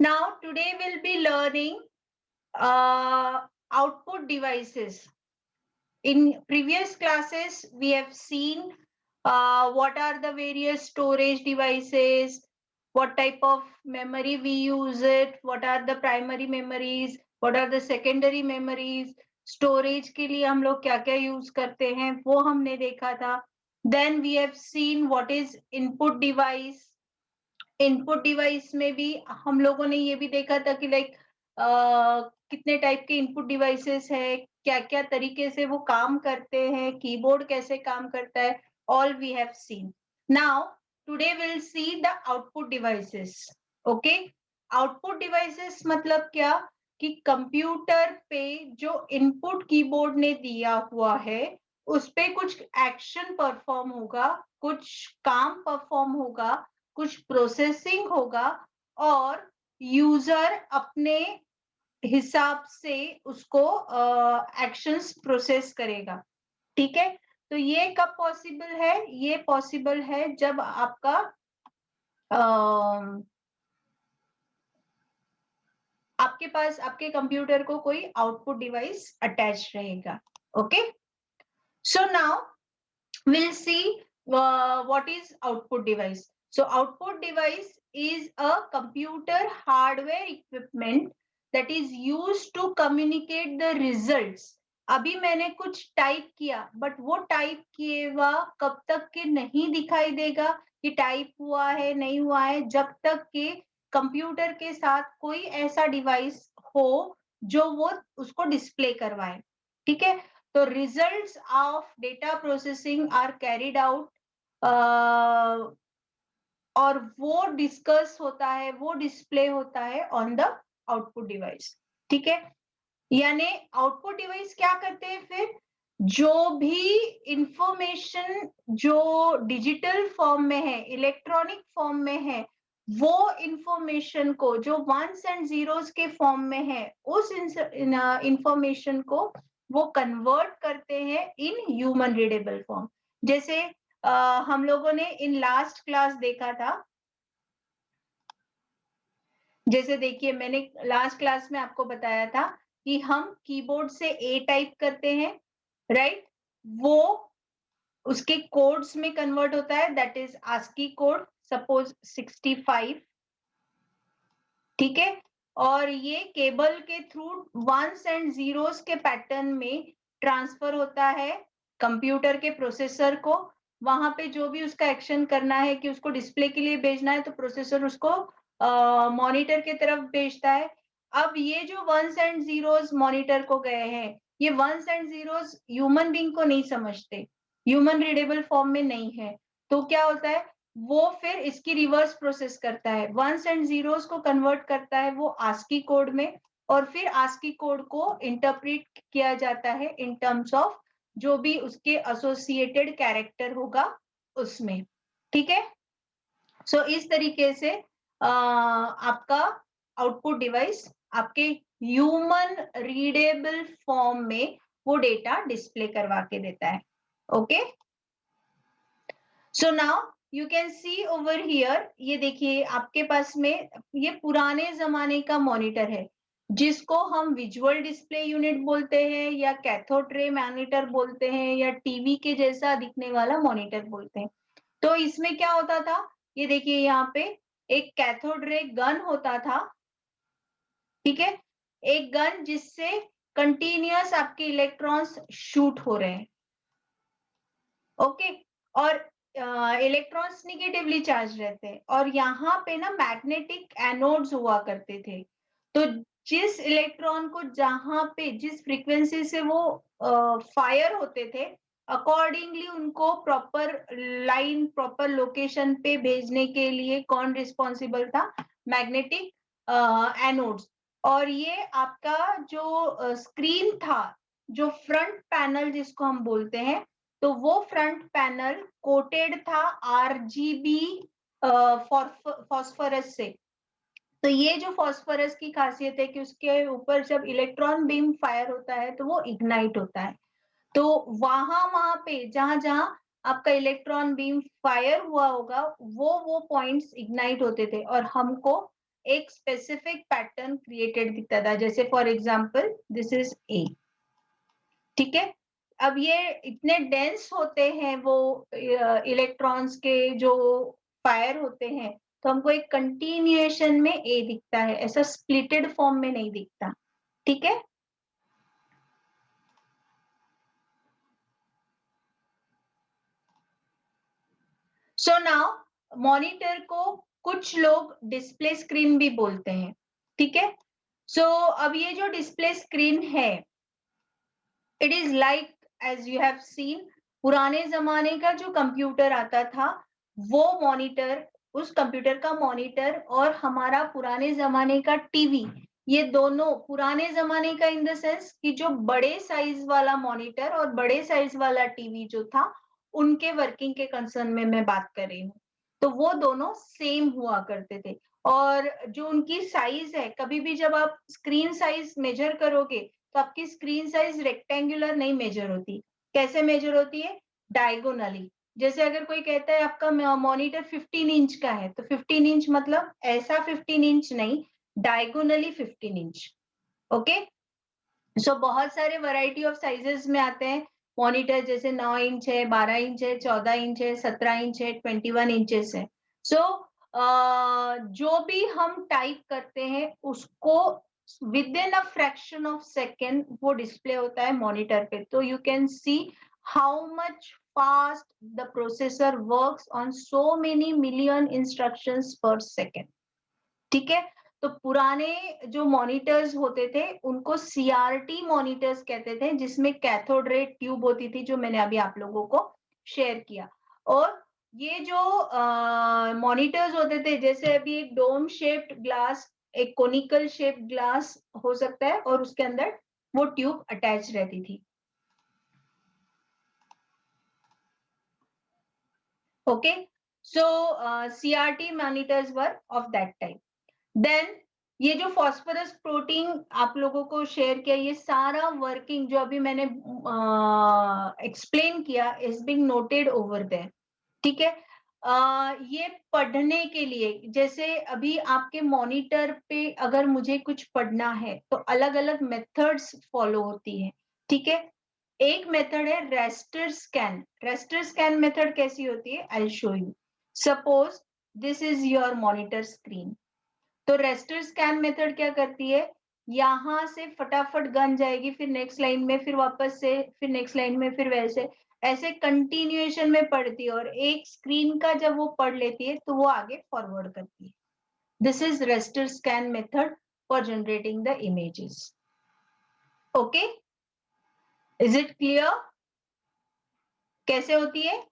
Now, today we'll be learning uh, output devices. In previous classes, we have seen what are the various storage devices, what type of memory we use it, what are the primary memories, what are the secondary memories, storage के लिए हम लोग क्या क्या use करते हैं वो हमने देखा था. Then we have seen what is input device. Input device में भी हम लोगों ने ये भी देखा था कि लाइक कितने टाइप के इनपुट डिवाइसेस है, क्या क्या तरीके से वो काम करते हैं, कीबोर्ड कैसे काम करता है, all we have seen. Now today will see the output devices. Okay, output devices मतलब क्या कि कंप्यूटर पे जो इनपुट कीबोर्ड ने दिया हुआ है उस पे कुछ एक्शन परफॉर्म होगा, कुछ काम परफॉर्म होगा, कुछ प्रोसेसिंग होगा और यूजर अपने हिसाब से उसको एक्शंस प्रोसेस करेगा. ठीक है, तो ये कब पॉसिबल है? ये पॉसिबल है जब आपका आपके पास आपके कंप्यूटर को कोई आउटपुट डिवाइस अटैच रहेगा. Okay, so now we'll see what is output device. So output device is a computer hardware equipment that is used to communicate the results. अभी मैंने कुछ टाइप किया बट वो टाइप किए हुआ कब तक के नहीं दिखाई देगा कि टाइप हुआ है नहीं हुआ है, जब तक के कंप्यूटर के साथ कोई ऐसा डिवाइस हो जो वो उसको डिस्प्ले करवाए. ठीक है, तो results of data processing are carried out और वो डिस्कस होता है, वो डिस्प्ले होता है ऑन द आउटपुट डिवाइस. ठीक है, यानी आउटपुट डिवाइस क्या करते हैं फिर? जो भी इंफॉर्मेशन जो डिजिटल फॉर्म में है, इलेक्ट्रॉनिक फॉर्म में है, वो इंफॉर्मेशन को जो वंस एंड जीरोस के फॉर्म में है उस इंफॉर्मेशन को वो कन्वर्ट करते हैं इन ह्यूमन रीडेबल फॉर्म. जैसे हम लोगों ने इन लास्ट क्लास देखा था, जैसे देखिए मैंने लास्ट क्लास में आपको बताया था कि हम कीबोर्ड से ए टाइप करते हैं, राइट? वो उसके कोड्स में कन्वर्ट होता है, that is ASCII code, suppose 65. ठीक है, और ये केबल के थ्रू वंस एंड जीरोस के पैटर्न में ट्रांसफर होता है कंप्यूटर के प्रोसेसर को. वहां पे जो भी उसका एक्शन करना है कि उसको डिस्प्ले के लिए भेजना है तो प्रोसेसर उसको मॉनिटर के तरफ भेजता है. अब ये जो वंस एंड जीरोस मॉनिटर को गए हैं, ये ones and zeros human being को नहीं समझते, ह्यूमन रीडेबल फॉर्म में नहीं है. तो क्या होता है, वो फिर इसकी रिवर्स प्रोसेस करता है, वंस एंड जीरोस को कन्वर्ट करता है वो आस्की कोड में, और फिर आस्की कोड को इंटरप्रेट किया जाता है इन टर्म्स ऑफ जो भी उसके एसोसिएटेड कैरेक्टर होगा उसमें. ठीक है, सो इस तरीके से आपका आउटपुट डिवाइस आपके ह्यूमन रीडेबल फॉर्म में वो डेटा डिस्प्ले करवा के देता है. Okay, so now you can see over here, ये देखिए आपके पास में ये पुराने जमाने का मॉनिटर है जिसको हम विजुअल डिस्प्ले यूनिट बोलते हैं या कैथोड रे मॉनिटर बोलते हैं या टीवी के जैसा दिखने वाला मॉनिटर बोलते हैं. तो इसमें क्या होता था, ये देखिए यहाँ पे एक कैथोड रे गन होता था. ठीक है, एक गन जिससे कंटिन्यूअस आपके इलेक्ट्रॉन्स शूट हो रहे हैं. ओके, और इलेक्ट्रॉन्स निगेटिवली चार्ज रहते हैं और यहाँ पे ना मैग्नेटिक एनोड्स हुआ करते थे. तो जिस इलेक्ट्रॉन को जहां पे जिस फ्रीक्वेंसी से वो फायर होते थे अकॉर्डिंगली उनको प्रॉपर लाइन प्रॉपर लोकेशन पे भेजने के लिए कौन रिस्पॉन्सिबल था? Magnetic anodes. और ये आपका जो स्क्रीन था, जो फ्रंट पैनल जिसको हम बोलते हैं, तो वो फ्रंट पैनल कोटेड था आरजीबी फॉस्फोरस से. तो ये जो फॉस्फोरस की खासियत है कि उसके ऊपर जब इलेक्ट्रॉन बीम फायर होता है तो वो इग्नाइट होता है. तो वहां वहां पे जहां जहां आपका इलेक्ट्रॉन बीम फायर हुआ होगा वो पॉइंट्स इग्नाइट होते थे और हमको एक स्पेसिफिक पैटर्न क्रिएटेड दिखता था, जैसे for example this is a, ठीक है। अब ये इतने डेंस होते हैं वो इलेक्ट्रॉन्स के जो फायर होते हैं, तो हमको एक कंटिन्यूएशन में ए दिखता है, ऐसा स्प्लिटेड फॉर्म में नहीं दिखता, ठीक है। सो नाउ मॉनिटर को कुछ लोग डिस्प्ले स्क्रीन भी बोलते हैं, ठीक है। सो अब ये जो डिस्प्ले स्क्रीन है, it is like as you have seen, पुराने जमाने का जो कंप्यूटर आता था वो मॉनिटर, उस कंप्यूटर का मॉनिटर और हमारा पुराने जमाने का टीवी, ये दोनों पुराने जमाने का इन द सेंस कि जो बड़े साइज वाला मॉनिटर और बड़े साइज वाला टीवी जो था, उनके वर्किंग के कंसर्न में मैं बात कर रही हूँ। तो वो दोनों सेम हुआ करते थे, और जो उनकी साइज है, कभी भी जब आप स्क्रीन साइज मेजर करोगे तो आपकी स्क्रीन साइज रेक्टेंगुलर नहीं मेजर होती, कैसे मेजर होती है? डायगोनली। जैसे अगर कोई कहता है आपका मॉनिटर 15 इंच का है, तो 15 इंच मतलब ऐसा 15 इंच नहीं, डायगोनली 15 इंच। ओके, सो बहुत सारे वैरायटी ऑफ साइजेस में आते हैं मॉनिटर, जैसे 9 इंच है, 12 इंच है, 14 इंच है, 17 इंच है, 21 इंचेस है। सो जो भी हम टाइप करते हैं उसको with in a fraction of second वो डिस्प्ले होता है मॉनिटर पे, तो you can see how much fast the processor works on so many million instructions पर सेकेंड, ठीक है। तो पुराने जो मॉनिटर्स होते थे उनको सीआरटी मॉनिटर्स कहते थे, जिसमें कैथोड रे ट्यूब होती थी, जो मैंने अभी आप लोगों को शेयर किया। और ये जो मॉनिटर्स होते थे, जैसे अभी एक डोम शेप्ड ग्लास, एक कोनिकल शेप्ड ग्लास हो सकता है, और उसके अंदर वो ट्यूब अटैच रहती थी। Okay, so CRT monitors were of that type. Then ये जो फॉस्फोरस प्रोटीन आप लोगों को शेयर किया, ये सारा वर्किंग जो अभी मैंने एक्सप्लेन किया is being noted over there, ठीक है। ये पढ़ने के लिए, जैसे अभी आपके मॉनिटर पे अगर मुझे कुछ पढ़ना है तो अलग अलग मेथड्स फॉलो होती है, ठीक है। एक मेथड है raster scan. Raster scan method कैसी होती है? I will show you. Suppose this is your monitor screen, तो रेस्टर स्कैन मेथड क्या करती है, यहां से फटाफट गन जाएगी, फिर नेक्स्ट लाइन में, फिर वापस से, फिर नेक्स्ट लाइन में, फिर वैसे ऐसे कंटिन्यूएशन में पढ़ती है, और एक स्क्रीन का जब वो पढ़ लेती है तो वो आगे फॉरवर्ड करती है। This is raster scan method for generating the images. Okay, is it clear कैसे होती है?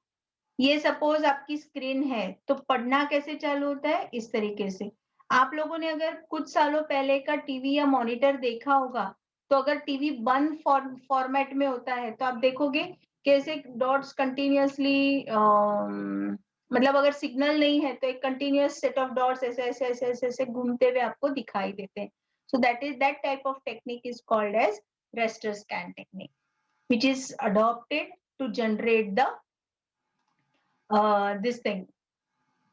ये सपोज आपकी स्क्रीन है, तो पढ़ना कैसे चालू होता है? इस तरीके से। आप लोगों ने अगर कुछ सालों पहले का टीवी या मॉनिटर देखा होगा, तो अगर टीवी बंद फॉर्मेट में होता है तो आप देखोगे कैसे डॉट्स कंटिन्यूअसली, मतलब अगर सिग्नल नहीं है तो एक कंटिन्यूअस सेट ऑफ डॉट्स ऐसे ऐसे ऐसे ऐसे ऐसे घूमते हुए आपको दिखाई देते हैं। So that type of technique is called as raster scan technique, which is adopted to generate the this thing,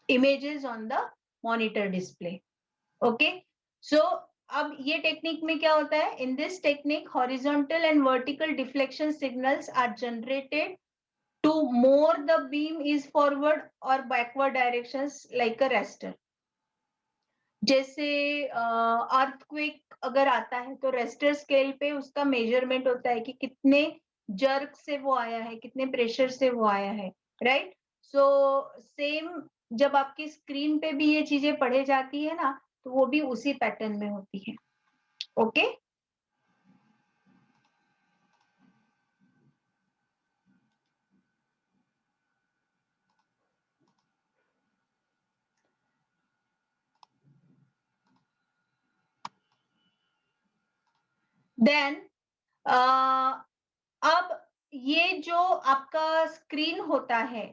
images on the monitor display. Okay, so अब ये टेक्निक में क्या होता है? In this technique horizontal and vertical deflection signals are generated to more the beam is forward or backward directions like a raster. जैसे earthquake अगर आता है तो रेस्टर स्केल पे उसका मेजरमेंट होता है कि कितने जर्क से वो आया है, कितने प्रेशर से वो आया है, राइट। सो सेम जब आपकी स्क्रीन पे भी ये चीजें पढ़े जाती है ना, तो वो भी उसी पैटर्न में होती है। ओके, देन अब ये जो आपका स्क्रीन होता है,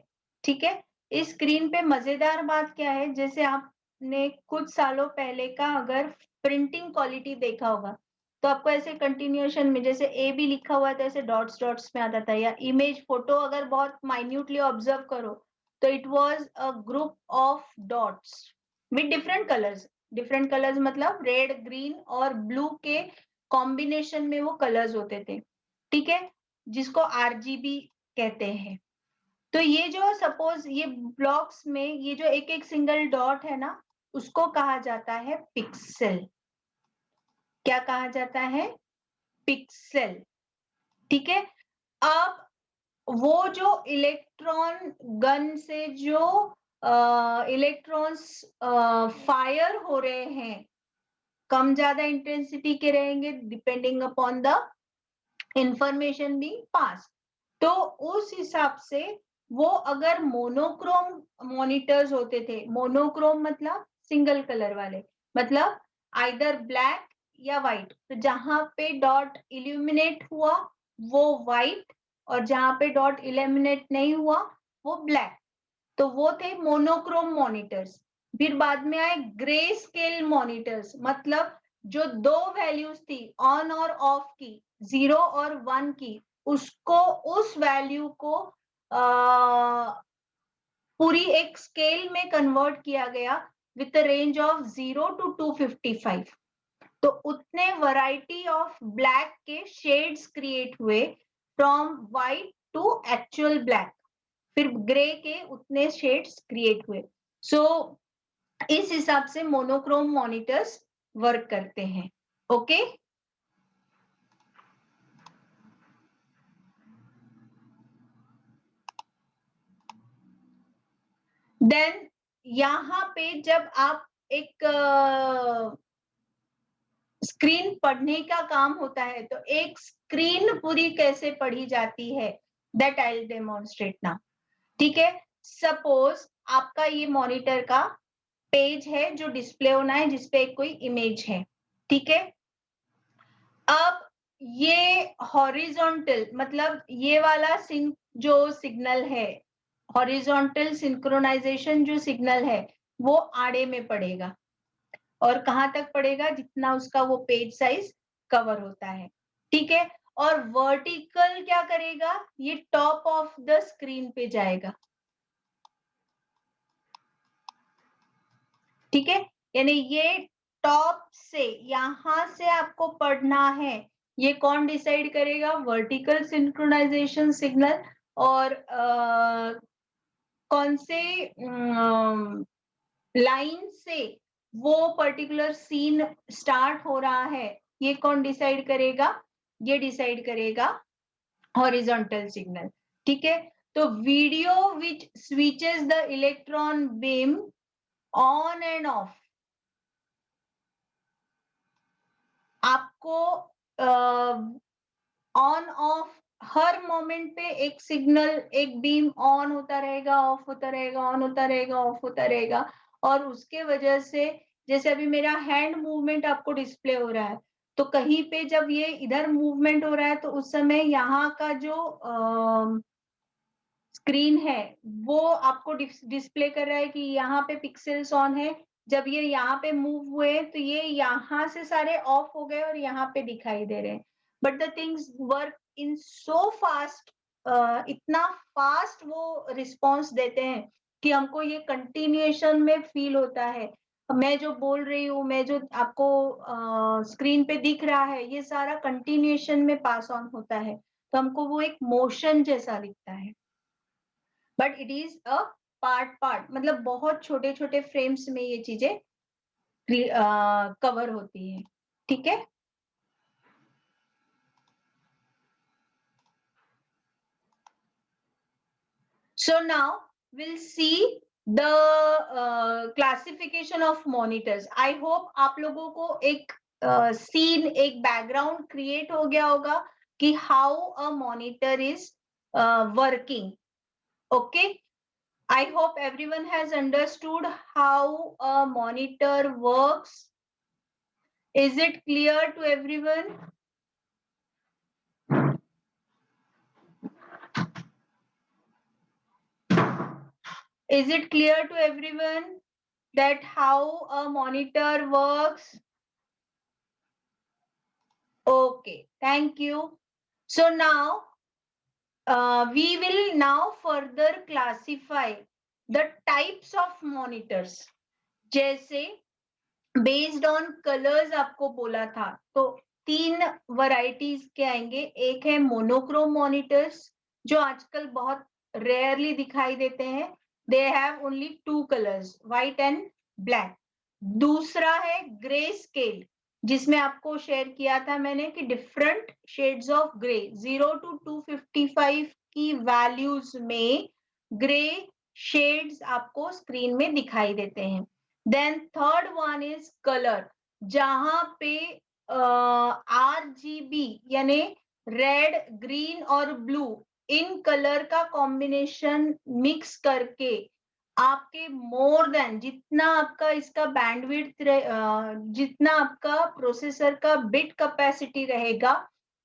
ठीक है, इस स्क्रीन पे मजेदार बात क्या है, जैसे आपने कुछ सालों पहले का अगर प्रिंटिंग क्वालिटी देखा होगा, तो आपको ऐसे कंटिन्यूएशन में जैसे ए बी लिखा हुआ है तो ऐसे डॉट्स डॉट्स में आता था, या इमेज फोटो अगर बहुत माइन्यूटली ऑब्जर्व करो तो it was a group of dots with different colours, different colours मतलब रेड, ग्रीन और ब्लू के कॉम्बिनेशन में वो कलर्स होते थे, ठीक है, जिसको आरजीबी कहते हैं। तो ये जो सपोज ये ब्लॉक्स में ये जो एक एक सिंगल डॉट है ना, उसको कहा जाता है पिक्सेल। क्या कहा जाता है? पिक्सेल, ठीक है। अब वो जो इलेक्ट्रॉन गन से जो इलेक्ट्रॉन्स फायर हो रहे हैं, कम ज्यादा इंटेंसिटी के रहेंगे depending upon the information being pass. तो उस हिसाब से वो अगर मोनोक्रोम मॉनिटर्स होते थे, मोनोक्रोम मतलब सिंगल कलर वाले, मतलब आइदर ब्लैक या व्हाइट, तो जहां पे डॉट इल्यूमिनेट हुआ वो व्हाइट और जहां पे डॉट इल्यूमिनेट नहीं हुआ वो ब्लैक, तो वो थे मोनोक्रोम मॉनिटर्स। फिर बाद में आए ग्रे स्केल मॉनिटर्स, मतलब जो दो वैल्यूज थी ऑन और ऑफ की, 0 और 1 की, उसको उस वैल्यू को पूरी एक स्केल में कन्वर्ट किया गया विथ रेंज ऑफ 0 to 255। तो उतने वैरायटी ऑफ ब्लैक के शेड्स क्रिएट हुए from white to actual black, फिर ग्रे के उतने शेड्स क्रिएट हुए। सो इस हिसाब से मोनोक्रोम मॉनिटर्स वर्क करते हैं। ओके, देन यहां पे जब आप एक स्क्रीन पढ़ने का काम होता है, तो एक स्क्रीन पूरी कैसे पढ़ी जाती है, that I will demonstrate now, ठीक है। सपोज आपका ये मॉनिटर का पेज है जो डिस्प्ले होना है, जिसपे कोई इमेज है, ठीक है। अब ये हॉरिजॉन्टल मतलब ये वाला जो सिग्नल है, हॉरिजॉन्टल सिंक्रोनाइजेशन जो सिग्नल है, वो आड़े में पड़ेगा और कहां तक पड़ेगा, जितना उसका वो पेज साइज कवर होता है, ठीक है। और वर्टिकल क्या करेगा, ये टॉप ऑफ द स्क्रीन पे जाएगा, ठीक है। यानी ये टॉप से यहां से आपको पढ़ना है, ये कौन डिसाइड करेगा, वर्टिकल सिंक्रोनाइजेशन सिग्नल, और कौन से लाइन से वो पर्टिकुलर सीन स्टार्ट हो रहा है, ये कौन डिसाइड करेगा, ये डिसाइड करेगा हॉरिजॉन्टल सिग्नल, ठीक है। तो video which switches the electron beam on end of, आपको ऑन ऑफ हर मोमेंट पे एक सिग्नल, एक बीम ऑन होता रहेगा, ऑफ होता रहेगा, ऑन होता रहेगा, ऑफ होता रहेगा, और उसके वजह से जैसे अभी मेरा हैंड मूवमेंट आपको डिस्प्ले हो रहा है, तो कहीं पे जब ये इधर मूवमेंट हो रहा है तो उस समय यहाँ का जो स्क्रीन है वो आपको डिस्प्ले कर रहा है कि यहाँ पे पिक्सेल्स ऑन है। जब ये यहाँ पे मूव हुए तो ये यहाँ से सारे ऑफ हो गए और यहाँ पे दिखाई दे रहे हैं। But the things work in so fast, इतना फास्ट वो रिस्पॉन्स देते हैं कि हमको ये कंटिन्यूएशन में फील होता है। मैं जो बोल रही हूँ, मैं जो आपको स्क्रीन पे दिख रहा है, ये सारा कंटिन्यूएशन में पास ऑन होता है, तो हमको वो एक मोशन जैसा दिखता है। But it is a part मतलब बहुत छोटे छोटे फ्रेम्स में ये चीजें कवर होती है, ठीक है। So now will see the classification of monitors. I hope आप लोगों को एक सीन, एक बैकग्राउंड क्रिएट हो गया होगा कि how a monitor is working. Okay, I hope everyone has understood how a monitor works. Is it clear to everyone? Is it clear to everyone that how a monitor works? Okay, thank you. So now we will now further classify the types of monitors. जैसे based on colours आपको बोला था, तो 3 varieties के आएंगे। एक है monochrome monitors, जो आजकल बहुत रेयरली दिखाई देते हैं। They have only 2 colours, white and black. दूसरा है ग्रे स्केल, जिसमें आपको शेयर किया था मैंने कि different shades of grey, 0 to 255 की वैल्यूज में ग्रे शेड्स आपको स्क्रीन में दिखाई देते हैं। Then third one is colour, जहां पे RGB यानी रेड, ग्रीन और ब्लू, इन कलर का कॉम्बिनेशन मिक्स करके आपके मोर देन जितना आपका इसका बैंडविड्थ जितना आपका प्रोसेसर का बिट कैपेसिटी रहेगा,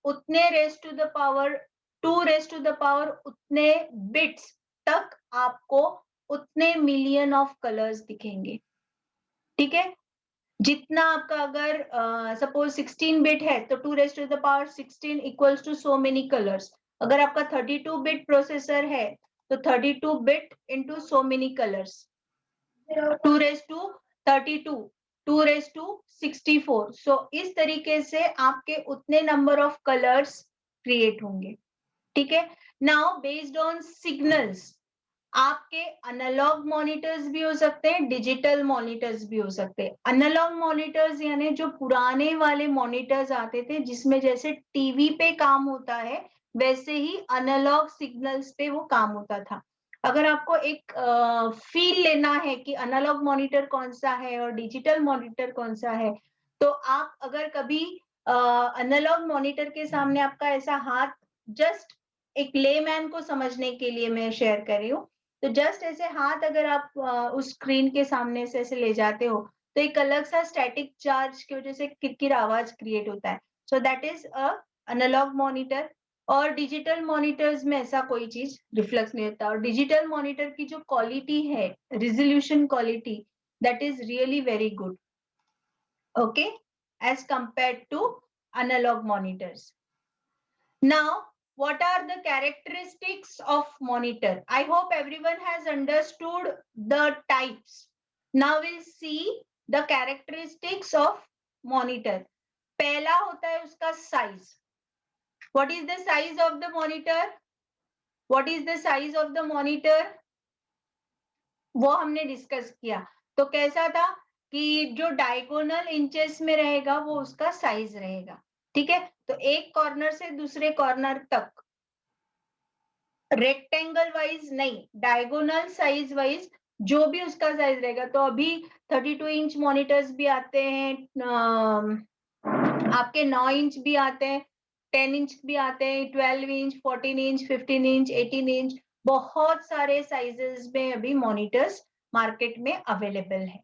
उतने raise to the power 2 raise to the power उतने बिट्स तक आपको उतने मिलियन ऑफ कलर्स दिखेंगे। ठीक है, जितना आपका अगर सपोज 16 बिट है तो 2 raise to the power 16 equals to so many colours. अगर आपका 32 बिट प्रोसेसर है तो 32 bit into so many colours, 2 raise to 32, 2 raise to 64। So इस तरीके से आपके उतने नंबर ऑफ कलर्स क्रिएट होंगे। ठीक है, नाउ बेस्ड ऑन सिग्नल्स, आपके एनालॉग मॉनिटर्स भी हो सकते हैं, डिजिटल मॉनिटर्स भी हो सकते हैं। एनालॉग मॉनिटर्स यानी जो पुराने वाले मॉनिटर्स आते थे, जिसमें जैसे टीवी पे काम होता है वैसे ही एनालॉग सिग्नल्स पे वो काम होता था। अगर आपको एक फील लेना है कि एनालॉग मॉनिटर कौन सा है और डिजिटल मॉनिटर कौन सा है, तो आप अगर कभी एनालॉग मॉनिटर के सामने आपका ऐसा हाथ, जस्ट एक लेमैन को समझने के लिए मैं शेयर कर रही हूँ, तो जस्ट ऐसे हाथ अगर आप उस स्क्रीन के सामने से ऐसे ले जाते हो तो एक अलग सा स्टैटिक चार्ज की वजह से किरकिर आवाज क्रिएट होता है। So that is a analogue monitor. और डिजिटल मॉनिटर्स में ऐसा कोई चीज रिफ्लेक्स नहीं होता, और डिजिटल मॉनिटर की जो क्वालिटी है, resolution quality, that is really very good, okay, as compared to analogue monitors. Now, what are the characteristics of monitor? I hope everyone has understood the types. Now we'll see the characteristics of monitor. पहला होता है उसका size. What is the size of the monitor? What is the size of the monitor? वो हमने discuss किया। तो कैसा था कि जो डायगोनल इंचेस में रहेगा वो उसका साइज रहेगा। ठीक है, तो एक कॉर्नर से दूसरे कॉर्नर तक रेक्टेंगल वाइज नहीं, डायगोनल साइज वाइज जो भी उसका साइज रहेगा। तो अभी 32 इंच मॉनिटर्स भी आते हैं, आपके 9 इंच भी आते हैं, 10 इंच भी आते हैं, 12 इंच, 14 इंच, 15 इंच, 18 इंच, बहुत सारे साइजेस में अभी मॉनिटर्स मार्केट में अवेलेबल है।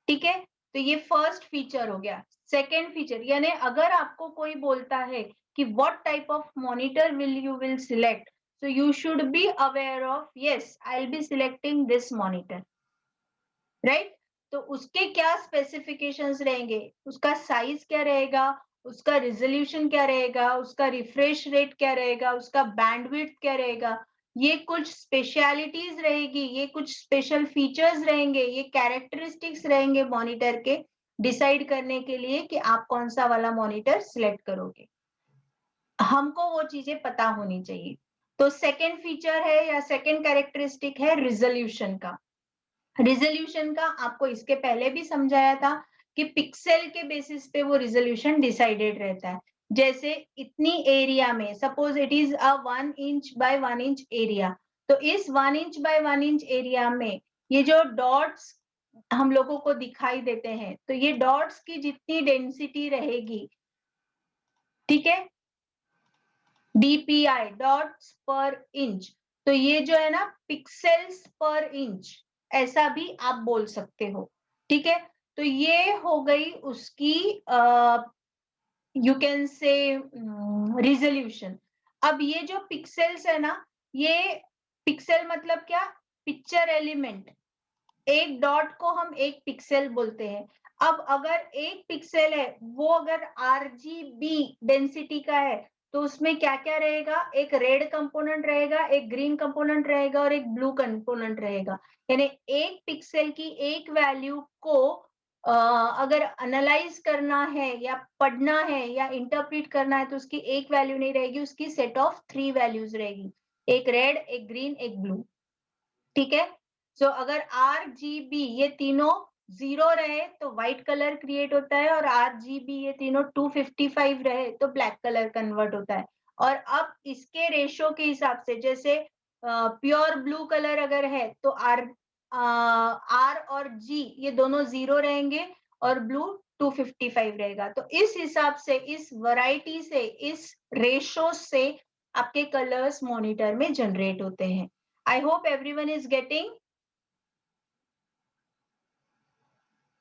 ठीक है, तो ये फर्स्ट फीचर हो गया। सेकेंड फीचर, यानी अगर आपको कोई बोलता है कि what type of monitor you will select, so you should be aware of, yes, I'll be selecting this monitor, right? तो उसके क्या स्पेसिफिकेशंस रहेंगे, उसका साइज क्या रहेगा, उसका रिजोल्यूशन क्या रहेगा, उसका रिफ्रेश रेट क्या रहेगा, उसका बैंडविड्थ क्या रहेगा, ये कुछ स्पेशलिटीज रहेगी, ये कुछ स्पेशल फीचर्स रहेंगे, ये कैरेक्टरिस्टिक्स रहेंगे मॉनिटर के, डिसाइड करने के लिए कि आप कौन सा वाला मॉनिटर सिलेक्ट करोगे। हमको वो चीजें पता होनी चाहिए। तो सेकेंड फीचर है या सेकेंड कैरेक्टरिस्टिक है रिजोल्यूशन का। रिजोल्यूशन का आपको इसके पहले भी समझाया था कि पिक्सेल के बेसिस पे वो रिजोल्यूशन डिसाइडेड रहता है। जैसे इतनी एरिया में, suppose it is a 1 inch by 1 inch area, तो इस 1 इंच बाय 1 इंच एरिया में ये जो डॉट्स हम लोगों को दिखाई देते हैं, तो ये डॉट्स की जितनी डेंसिटी रहेगी, ठीक है, DPI, डॉट्स पर इंच, तो ये जो है ना पिक्सेल्स पर इंच, ऐसा भी आप बोल सकते हो। ठीक है, तो ये हो गई उसकी यू कैन से रिजोल्यूशन। अब ये जो पिक्सेल्स है ना, ये पिक्सेल मतलब क्या, पिक्चर एलिमेंट, एक डॉट को हम एक पिक्सेल बोलते हैं। अब अगर एक पिक्सेल है वो अगर RGB डेंसिटी का है, तो उसमें क्या क्या रहेगा, एक रेड कंपोनेंट रहेगा, एक ग्रीन कंपोनेंट रहेगा और एक ब्लू कंपोनेंट रहेगा। यानी एक पिक्सेल की एक वैल्यू को अगर एनालाइज करना है या पढ़ना है या इंटरप्रेट करना है तो उसकी एक वैल्यू नहीं रहेगी, उसकी सेट ऑफ 3 वैल्यूज रहेगी, एक रेड, एक ग्रीन, एक ब्लू। ठीक है। सो अगर RGB ये तीनों 0 रहे तो व्हाइट कलर क्रिएट होता है, और RGB ये तीनों 255 रहे तो ब्लैक कलर कन्वर्ट होता है। और अब इसके रेशो के हिसाब से, जैसे प्योर ब्लू कलर अगर है तो R और G ये दोनों 0 रहेंगे और ब्लू 255 रहेगा। तो इस हिसाब से, इस वैरायटी से, इस रेशो से आपके कलर्स मॉनिटर में जनरेट होते हैं। I hope everyone is getting.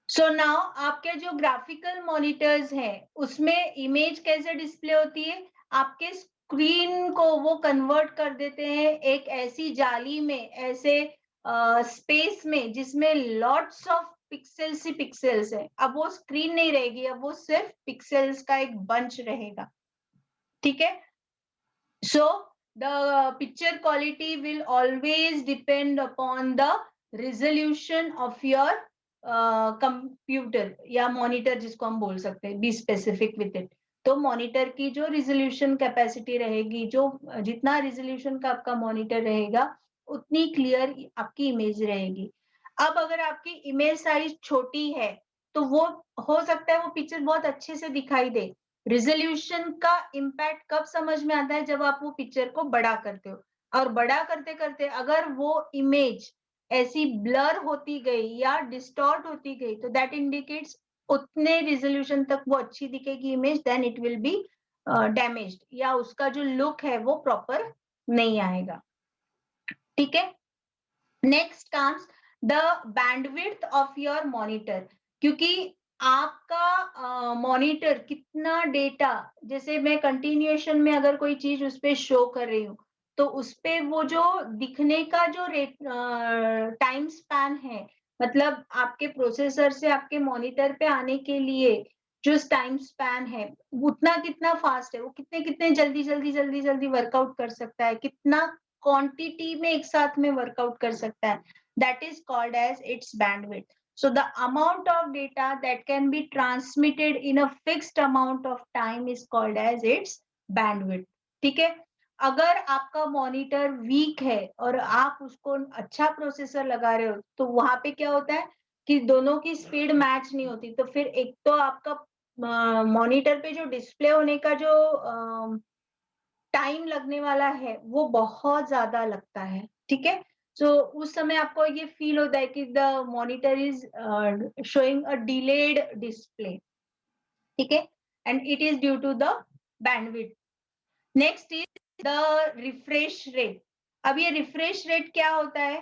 So now आपके जो ग्राफिकल मॉनिटर्स हैं उसमें इमेज कैसे डिस्प्ले होती है, आपके स्क्रीन को वो कन्वर्ट कर देते हैं एक ऐसी जाली में, ऐसे स्पेस में जिसमें lots of pixels he pixels है। अब वो स्क्रीन नहीं रहेगी, अब वो सिर्फ पिक्सेल्स का एक बंच रहेगा। ठीक है। So the picture quality will always depend upon the resolution of your computer या मॉनिटर, जिसको हम बोल सकते हैं, बी स्पेसिफिक विथ इट। तो मॉनिटर की जो रिजोल्यूशन कैपेसिटी रहेगी, जो जितना रिजोल्यूशन का आपका मॉनिटर रहेगा उतनी क्लियर आपकी इमेज रहेगी। अब अगर आपकी इमेज साइज छोटी है तो वो हो सकता है वो पिक्चर बहुत अच्छे से दिखाई दे। रिजोल्यूशन का इम्पैक्ट कब समझ में आता है, जब आप वो पिक्चर को बड़ा करते हो, और बड़ा करते करते अगर वो इमेज ऐसी ब्लर होती गई या डिस्टॉर्ट होती गई तो दैट इंडिकेट्स उतने रिजोल्यूशन तक वो अच्छी दिखेगी image, then it will be damaged, या उसका जो लुक है वो प्रॉपर नहीं आएगा। ठीक है। Next comes the bandwidth of your monitor, क्योंकि आपका मॉनिटर कितना डेटा, जैसे मैं कंटिन्यूएशन में अगर कोई चीज उस पर शो कर रही हूँ तो उस पे वो जो दिखने का जो टाइम स्पैन है, मतलब आपके प्रोसेसर से आपके मॉनिटर पे आने के लिए जो टाइम स्पैन है उतना कितना फास्ट है, वो कितने कितने जल्दी जल्दी जल्दी जल्दी वर्कआउट कर सकता है, कितना क्वांटिटी में एक साथ में वर्कआउट कर सकता है, that is called as its bandwidth. So the amount of data that can be transmitted in a fixed amount of time is called as its bandwidth. ठीक है। अगर आपका मॉनिटर वीक है और आप उसको अच्छा प्रोसेसर लगा रहे हो तो वहां पे क्या होता है कि दोनों की स्पीड मैच नहीं होती, तो फिर एक तो आपका मॉनिटर पे जो डिस्प्ले होने का जो टाइम लगने वाला है वो बहुत ज्यादा लगता है। ठीक है। सो उस समय आपको ये फील होता है कि the monitor is showing a delayed display. ठीक है। And it is due to the bandwidth. Next is the refresh rate. अब ये रिफ्रेश रेट क्या होता है?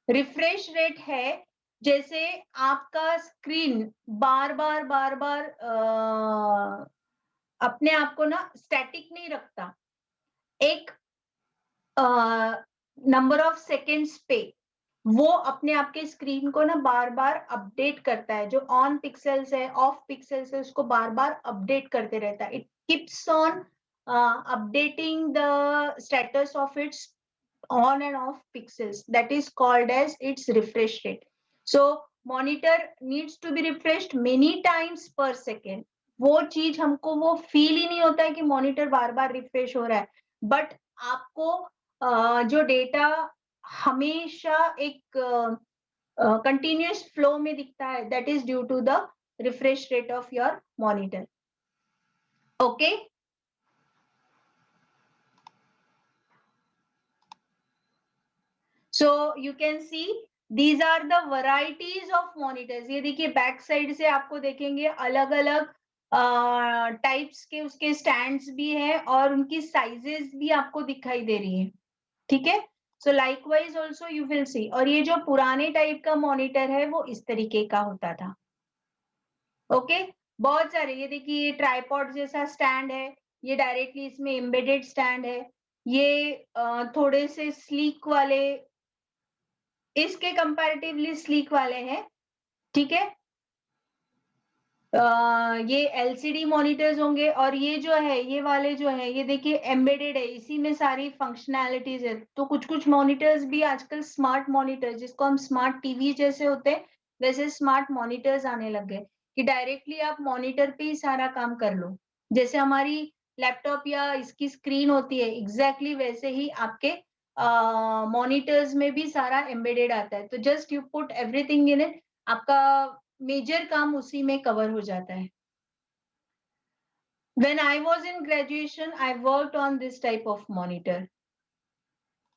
रिफ्रेश रेट है जैसे आपका स्क्रीन बार बार बार बार अपने आप को ना स्टैटिक नहीं रखता, एक नंबर ऑफ सेकेंड्स पे वो अपने आप के स्क्रीन को ना बार बार अपडेट करता है, जो ऑन पिक्सेल्स है ऑफ पिक्सेल्स है उसको बार बार अपडेट करते रहता है। It keeps on updating the status of its on and off pixels, that is called as its refresh rate. So monitor needs to be refreshed many times per second. वो चीज हमको वो feel ही नहीं होता है कि मॉनिटर बार बार refresh हो रहा है, बट आपको जो डेटा हमेशा एक कंटिन्यूअस फ्लो में दिखता है, that is due to the refresh rate of your monitor. Okay. So you can see these are the varieties of monitors. ये देखिए बैक साइड से आपको देखेंगे अलग अलग टाइप्स के उसके स्टैंड्स भी हैं और उनकी साइजेस भी आपको दिखाई दे रही है। ठीक है। सो likewise also you will see. और ये जो पुराने टाइप का मॉनिटर है वो इस तरीके का होता था। ओके। बहुत सारे, ये देखिए ये ट्राइपॉड जैसा स्टैंड है, ये डायरेक्टली इसमें एम्बेडेड स्टैंड है, ये थोड़े से स्लीक वाले, इसके कंपैरेटिवली स्लीक वाले हैं। ठीक है। ये एलसीडी मॉनिटर्स होंगे, और ये जो है ये वाले जो है ये देखिए एम्बेडेड है, इसी में सारी फंक्शनैलिटीज है। तो कुछ कुछ मॉनिटर्स भी आजकल स्मार्ट मॉनिटर, जिसको हम स्मार्ट टीवी जैसे होते हैं वैसे स्मार्ट मॉनिटर्स आने लग गए कि डायरेक्टली आप मॉनिटर पे ही सारा काम कर लो। जैसे हमारी लैपटॉप या इसकी स्क्रीन होती है, एग्जैक्टली वैसे ही आपके मॉनिटर्स में भी सारा एम्बेडेड आता है। तो just you put everything in it, आपका मेजर काम उसी में कवर हो जाता है। When I was in graduation, I worked on this type of monitor.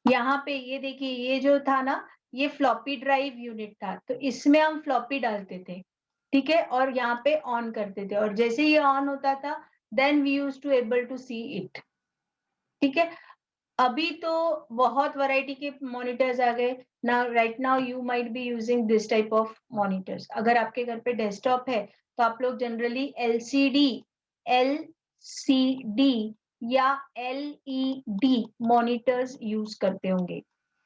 यहाँ पे ये देखिए, ये जो था ना, ये फ्लॉपी ड्राइव यूनिट था, तो इसमें हम फ्लॉपी डालते थे, ठीक है, और यहाँ पे ऑन करते थे, और जैसे ये ऑन होता था, then we use to able to see it, ठीक है। अभी तो बहुत वैरायटी के मॉनिटर्स आ गए ना। Right now you might be using this type of monitors. अगर आपके घर पे डेस्कटॉप है तो आप लोग जनरली एलसीडी या एलईडी मॉनिटर्स यूज करते होंगे।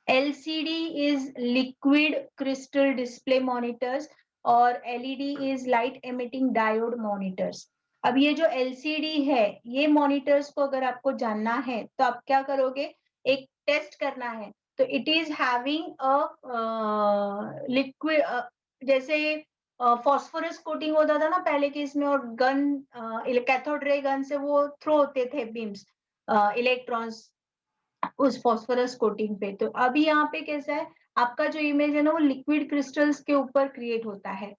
LCD is liquid crystal display monitors और LED is light emitting diode monitors. अब ये जो एलसीडी है, ये मॉनिटर्स को अगर आपको जानना है तो आप क्या करोगे, एक टेस्ट करना है, तो it is having a liquid, जैसे फॉस्फोरस कोटिंग होता था ना पहले के इसमें, और गन कैथोड रे गन से वो थ्रो होते थे बीम्स, इलेक्ट्रॉन्स उस फॉस्फोरस कोटिंग पे। तो अभी यहाँ पे कैसा है, आपका जो इमेज है ना, वो लिक्विड क्रिस्टल्स के ऊपर क्रिएट होता है।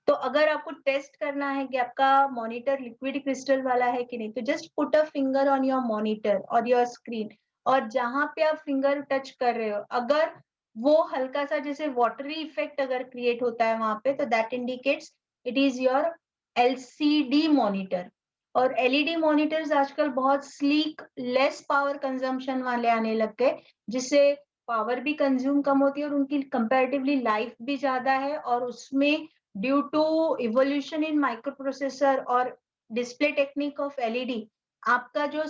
तो अगर आपको टेस्ट करना है कि आपका मॉनिटर लिक्विड क्रिस्टल वाला है कि नहीं, तो just put a finger on your monitor और योर स्क्रीन, और जहां पे आप फिंगर टच कर रहे हो, अगर वो हल्का सा जैसे वाटरी इफेक्ट अगर क्रिएट होता है वहां पे, तो that indicates it is your LCD monitor. और एलईडी मॉनिटर्स आजकल बहुत स्लीक, लेस पावर कंजम्पशन वाले आने लग गए, जिससे पावर भी कंज्यूम कम होती है और उनकी कंपैरेटिवली लाइफ भी ज्यादा है, और उसमें due to evolution in microprocessor और डिस्प्ले टेक्निक ऑफ एलईडी, आपका जो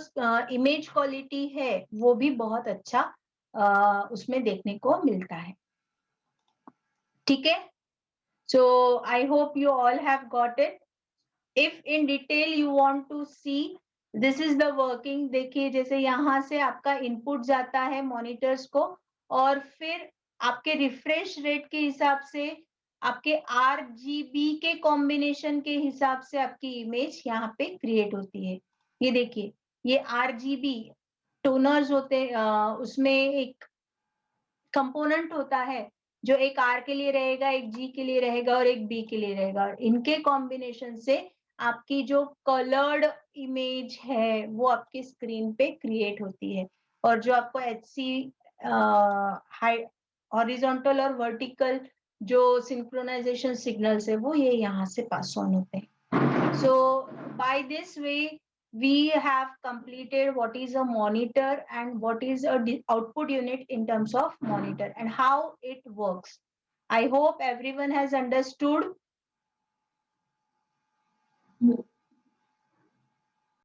इमेज क्वालिटी है वो भी बहुत अच्छा उसमें देखने को मिलता है, ठीक है। So I hope you all have got it. If in detail you want to see, this is the working. देखिए, जैसे यहाँ से आपका इनपुट जाता है मॉनिटर्स को, और फिर आपके रिफ्रेश रेट के हिसाब से, आपके आरजीबी के कॉम्बिनेशन के हिसाब से आपकी इमेज यहाँ पे क्रिएट होती है। ये देखिए, ये आरजीबी टोनर्स होते उसमें एक कंपोनेंट होता है जो एक आर के लिए रहेगा, एक जी के लिए रहेगा और एक बी के लिए रहेगा, और इनके कॉम्बिनेशन से आपकी जो कलर्ड इमेज है वो आपकी स्क्रीन पे क्रिएट होती है। और जो आपको एचसी हॉरिजॉन्टल और वर्टिकल जो सिंक्रोनाइजेशन सिग्नल्स है वो ये यहाँ से पास ऑन होते हैं। So by this way we have completed what is a monitor and what is a output unit in terms of monitor and how it works. I hope everyone has understood.